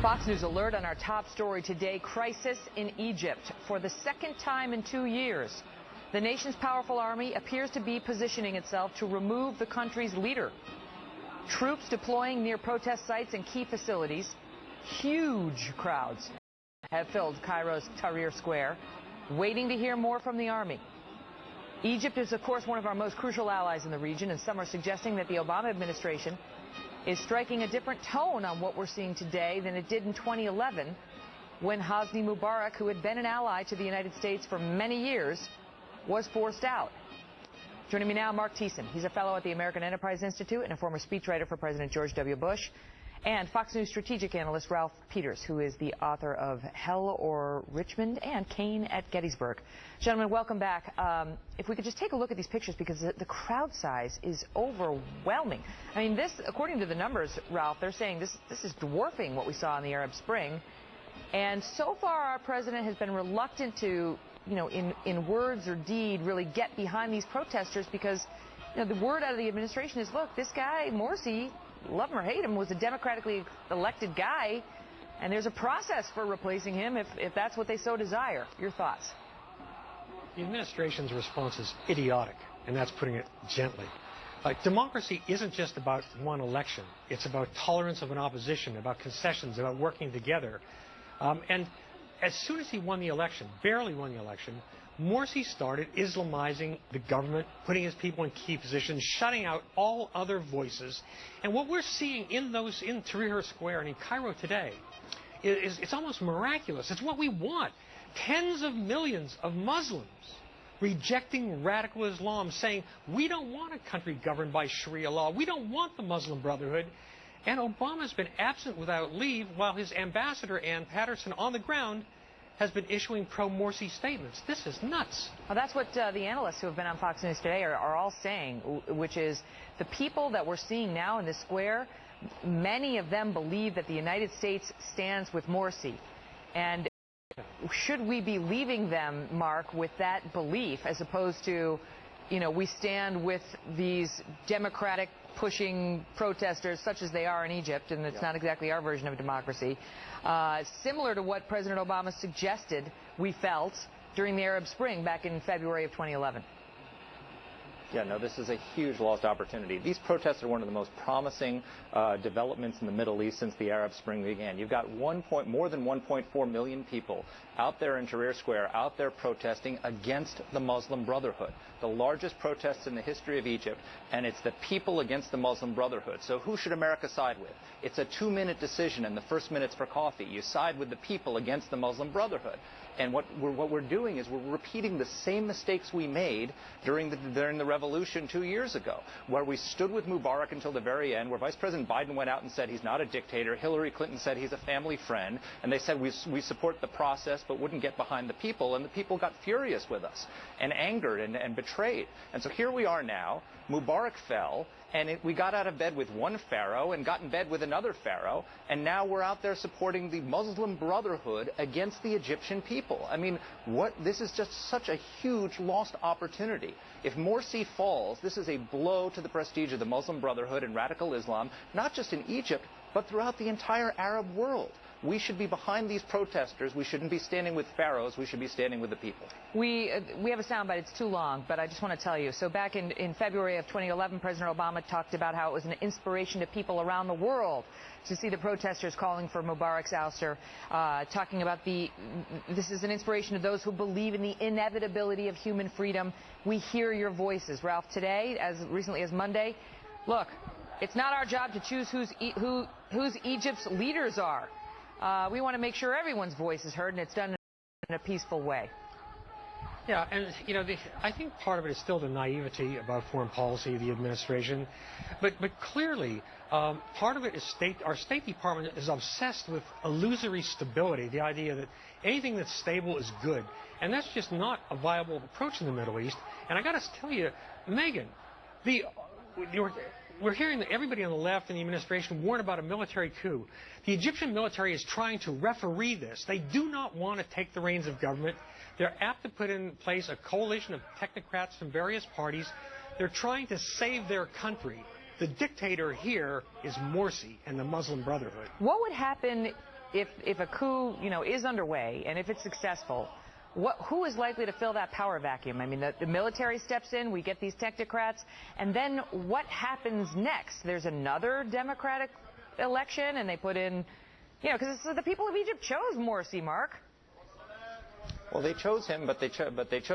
Fox News alert on our top story today, crisis in Egypt. For the second time in 2 years, the nation's powerful army appears to be positioning itself to remove the country's leader. Troops deploying near protest sites and key facilities. Huge crowds have filled Cairo's Tahrir Square, waiting to hear more from the army. Egypt is, of course, one of our most crucial allies in the region, and some are suggesting that the Obama administration is striking a different tone on what we're seeing today than it did in 2011, when Hosni Mubarak, who had been an ally to the United States for many years, was forced out. Joining me now, Mark Thiessen. He's a fellow at the American Enterprise Institute and a former speechwriter for President George W. Bush. And Fox News strategic analyst Ralph Peters, who is the author of Hell or Richmond and Cain at Gettysburg. Gentlemen, welcome back. If we could just take a look at these pictures, because the crowd size is overwhelming. I mean, this, according to the numbers, Ralph, they're saying this is dwarfing what we saw in the Arab Spring. And so far, our president has been reluctant to, in words or deed, really get behind these protesters, because, the word out of the administration is, look, this guy, Morsi, love him or hate him, was a democratically elected guy, and there's a process for replacing him if that's what they so desire. Your thoughts? The administration's response is idiotic, and that's putting it gently. Democracy isn't just about one election. It's about tolerance of an opposition, about concessions, about working together. And as soon as he won the election, barely won the election, Morsi started Islamizing the government, putting his people in key positions, shutting out all other voices. And what we're seeing in Tahrir Square and in Cairo today is it's almost miraculous. It's what we want. Tens of millions of Muslims rejecting radical Islam, saying, we don't want a country governed by Sharia law. We don't want the Muslim Brotherhood. And Obama's been absent without leave, while his ambassador, Ann Patterson, on the ground, has been issuing pro-Morsi statements. This is nuts. Well, that's what the analysts who have been on Fox News today are all saying, which is the people that we're seeing now in the square, many of them believe that the United States stands with Morsi. And should we be leaving them, Mark, with that belief, as opposed to, we stand with these democratic pushing protesters, such as they are in Egypt, and it's not exactly our version of democracy, similar to what President Obama suggested we felt during the Arab Spring back in February of 2011. Yeah, no, this is a huge lost opportunity. These protests are one of the most promising developments in the Middle East since the Arab Spring began. You've got more than 1.4 million people out there in Tahrir Square, out there protesting against the Muslim Brotherhood, the largest protests in the history of Egypt, and it's the people against the Muslim Brotherhood. So who should America side with? It's a 2-minute decision, and the first minute's for coffee. You side with the people against the Muslim Brotherhood. And what we're doing is we're repeating the same mistakes we made during the revolution 2 years ago, where we stood with Mubarak until the very end, where Vice President Biden went out and said he's not a dictator. Hillary Clinton said he's a family friend. And they said we support the process but wouldn't get behind the people. And the people got furious with us and angered and betrayed. And so here we are now. Mubarak fell, and we got out of bed with one pharaoh and got in bed with another pharaoh, and now we're out there supporting the Muslim Brotherhood against the Egyptian people. I mean, this is just such a huge lost opportunity. If Morsi falls, this is a blow to the prestige of the Muslim Brotherhood and radical Islam, not just in Egypt, but throughout the entire Arab world. We should be behind these protesters. We shouldn't be standing with pharaohs. We should be standing with the people. We have a soundbite. It's too long, but I just want to tell you. So back in February of 2011, President Obama talked about how it was an inspiration to people around the world to see the protesters calling for Mubarak's ouster, talking about this is an inspiration to those who believe in the inevitability of human freedom. We hear your voices. Ralph, today, as recently as Monday, look, it's not our job to choose whose Egypt's leaders are. We want to make sure everyone's voice is heard, and it's done in a peaceful way. Yeah, and, I think part of it is still the naivety about foreign policy of the administration. But clearly, part of it is our State Department is obsessed with illusory stability, the idea that anything that's stable is good. And that's just not a viable approach in the Middle East. And I got to tell you, Megan, we're hearing that everybody on the left and the administration warn about a military coup. The Egyptian military is trying to referee this. They do not want to take the reins of government. They're apt to put in place a coalition of technocrats from various parties. They're trying to save their country. The dictator here is Morsi and the Muslim Brotherhood. What would happen if a coup, is underway and if it's successful, who is likely to fill that power vacuum? I mean, the military steps in, we get these technocrats, and then what happens next? There's another democratic election, and they put in, because the people of Egypt chose Morsi, Mark. Well, they chose him, but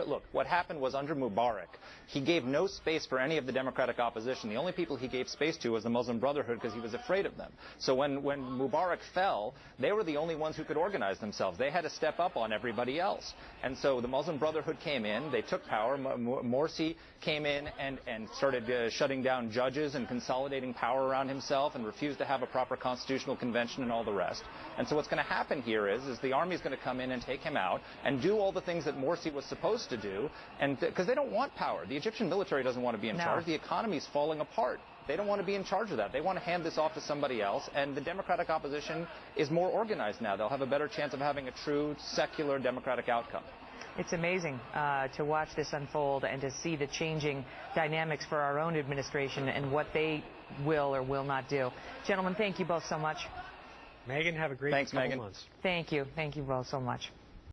look, what happened was under Mubarak, he gave no space for any of the democratic opposition. The only people he gave space to was the Muslim Brotherhood because he was afraid of them. So when Mubarak fell, they were the only ones who could organize themselves. They had to step up on everybody else. And so the Muslim Brotherhood came in, they took power. Morsi came in and started shutting down judges and consolidating power around himself and refused to have a proper constitutional convention and all the rest. And so what's going to happen here is the army is going to come in and take him out and do all the things that Morsi was supposed to do, and because they don't want power. The Egyptian military doesn't want to be in charge. The economy is falling apart. They don't want to be in charge of that. They want to hand this off to somebody else, and the democratic opposition is more organized now. They'll have a better chance of having a true secular democratic outcome. It's amazing to watch this unfold and to see the changing dynamics for our own administration and what they will or will not do. Gentlemen, thank you both so much. Megan, have a great couple months. Thank you. Thank you both so much.